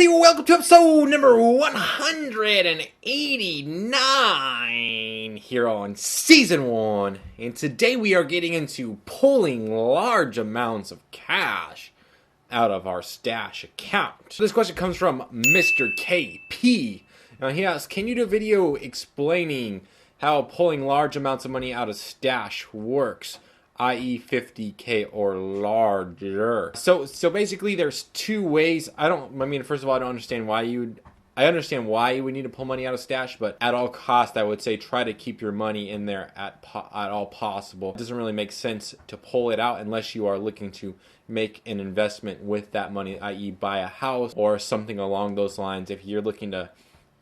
everybody, welcome to episode number 189 here on season 1. And today we are getting into pulling large amounts of cash out of our stash account. This question comes from Mr. KP. Now he asks, can you do a video explaining how pulling large amounts of money out of stash works? I.e. 50K or larger. So basically there's two ways. First of all, I don't understand why I understand why you would need to pull money out of stash, but at all costs, I would say try to keep your money in there at all possible. It doesn't really make sense to pull it out unless you are looking to make an investment with that money, i.e. buy a house or something along those lines. If you're looking to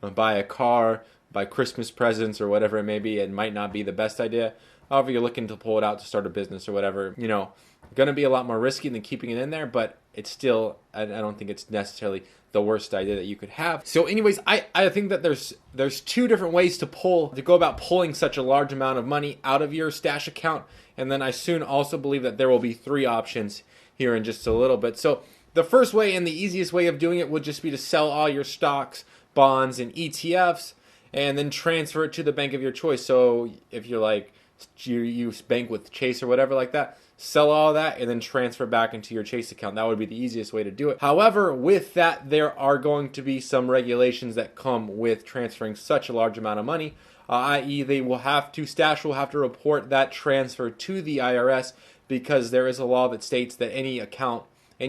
buy a car, buy Christmas presents or whatever it may be, it might not be the best idea. However, you're looking to pull it out to start a business or whatever, going to be a lot more risky than keeping it in there, but it's still, I don't think it's necessarily the worst idea that you could have. So anyways, I think that there's two different ways to go about pulling such a large amount of money out of your stash account. And then I soon also believe that there will be three options here in just a little bit. So the first way and the easiest way of doing it would just be to sell all your stocks, bonds, and ETFs, and then transfer it to the bank of your choice. So if you're like, you bank with Chase or whatever like that, sell all that and then transfer back into your Chase account. That would be the easiest way to do it. However, with that, there are going to be some regulations that come with transferring such a large amount of money, i.e. Stash will have to report that transfer to the IRS, because there is a law that states that any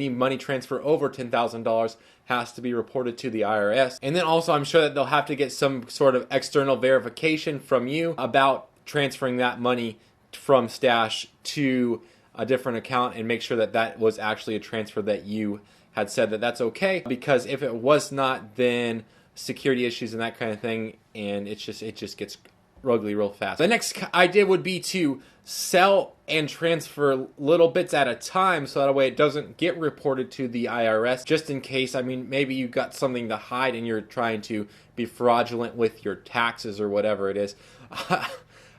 money transfer over $10,000 has to be reported to the IRS. And then also I'm sure that they'll have to get some sort of external verification from you about transferring that money from stash to a different account and make sure that that was actually a transfer that you had said that that's okay. Because if it was not, then security issues and that kind of thing, and it just gets ugly real fast. The next idea would be to sell and transfer little bits at a time, so that way it doesn't get reported to the IRS, just in case. Maybe you got something to hide and you're trying to be fraudulent with your taxes or whatever it is.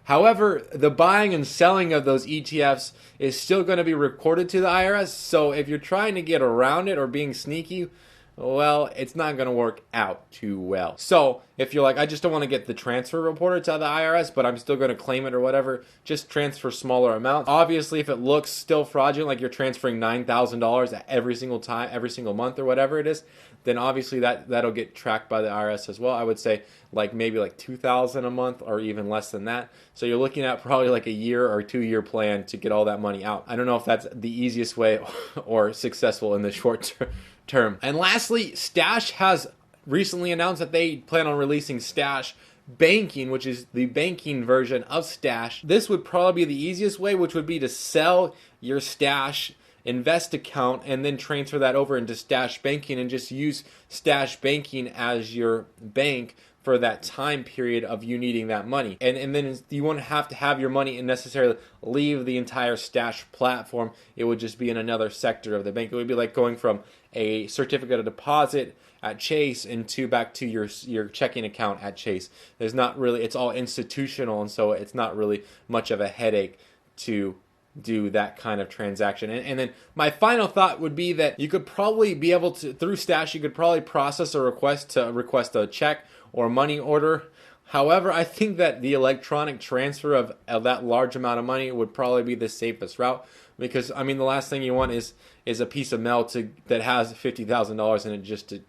However, the buying and selling of those ETFs is still going to be recorded to the IRS, so if you're trying to get around it or being sneaky, well, it's not going to work out too well. So if you're like, I just don't want to get the transfer reported to the IRS, but I'm still going to claim it or whatever, just transfer smaller amounts. Obviously, if it looks still fraudulent, like you're transferring $9,000 every single time, every single month or whatever it is, then obviously that'll get tracked by the IRS as well. I would say maybe $2,000 a month or even less than that. So you're looking at probably a year or 2 year plan to get all that money out. I don't know if that's the easiest way or successful in the short term. And lastly, Stash has recently announced that they plan on releasing Stash Banking, which is the banking version of Stash. This would probably be the easiest way, which would be to sell your Stash Invest account and then transfer that over into Stash Banking and just use Stash Banking as your bank for that time period of you needing that money. And then you won't have to have your money and necessarily leave the entire Stash platform. It would just be in another sector of the bank. It would be like going from a certificate of deposit at Chase back to your checking account at Chase. It's all institutional, and so it's not really much of a headache to do that kind of transaction. And then my final thought would be that you could probably be able to, through Stash, you could probably process a request a check or money order. However, I think that the electronic transfer of that large amount of money would probably be the safest route, because the last thing you want is a piece of mail that has $50,000 in it just to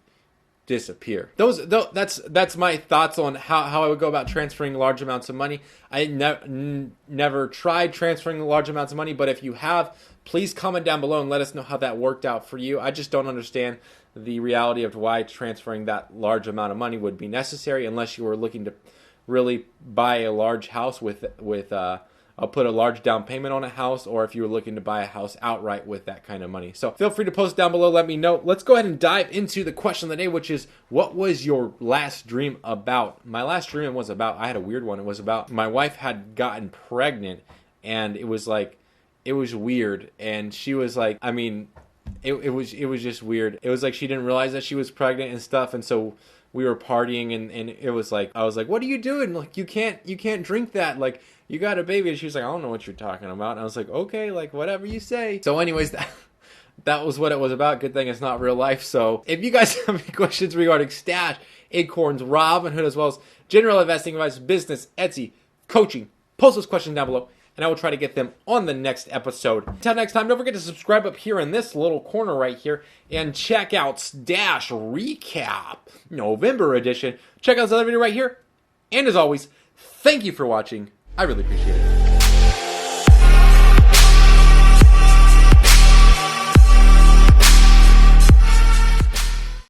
disappear. That's my thoughts on how I would go about transferring large amounts of money. I never tried transferring large amounts of money, but if you have, please comment down below and let us know how that worked out for you. I just don't understand the reality of why transferring that large amount of money would be necessary, unless you were looking to really buy a large house I'll put a large down payment on a house, or if you were looking to buy a house outright with that kind of money. So feel free to post down below, let me know. Let's go ahead and dive into the question of the day, which is, what was your last dream about? My last dream was about, I had a weird one. It was about my wife had gotten pregnant, and it was weird. And she was like, it was just weird. It was like she didn't realize that she was pregnant and stuff, and so we were partying, and it was like, I was like, what are you doing? You can't drink that. You got a baby. And she was like, I don't know what you're talking about. And I was like, okay, whatever you say. So anyways, that was what it was about. Good thing it's not real life. So if you guys have any questions regarding Stash, Acorns, Robinhood, as well as general investing advice, business, Etsy, coaching, post those questions down below, and I will try to get them on the next episode. Until next time, don't forget to subscribe up here in this little corner right here and check out Stash Recap November edition. Check out this other video right here. And as always, thank you for watching. I really appreciate it.